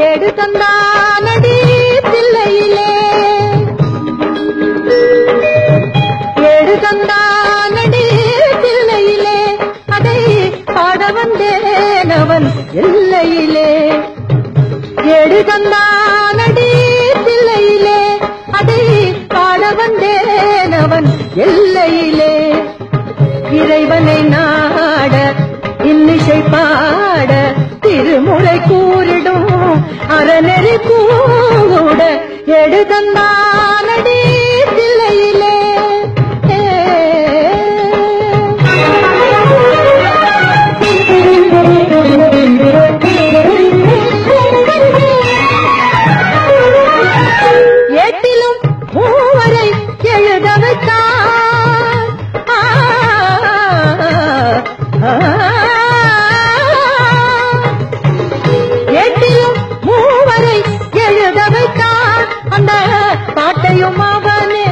ஏடு தந்தானடி தில்லையிலே ஏடு தந்தானடி தில்லையிலே அதை பாட வந்தேன் அவன் எல்லையிலே ஏடு தந்தானடி தில்லையிலே அதை பாட வந்தேன் அவன் எல்லையிலே இறைவனை நாட இன்னிசை பாட திருமுறை கூறிடும் அறநெறி கூட ஏடு தந்தானடி தில்லையிலே ஏட்டிலும் மூவரை எழுத வைத்தான் ஏட்டிலும் மூவரை எழுத வைத்தான் அந்த பாட்டையும் அவனே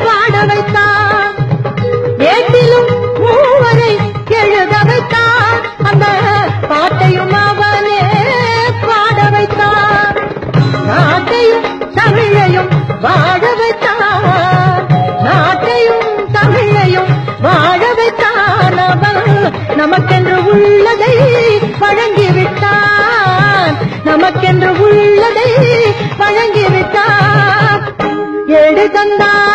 பாட வைத்தான் ஏட்டிலும் மூவரை எழுத வைத்தான் அந்த பாட்டையும் அவனே பாட வைத்தான் நாட்டையும் தமிழையும் வாழ வைத்தான் நாட்டையும் தமிழையும் வாழ வைத்தான் அவன் நமக்கென்று உள்ளதை வழங்கிவிட்டான் நமக்கென்று உள்ளதை வழங்கிவிட்டான் ஏடு தந்தான்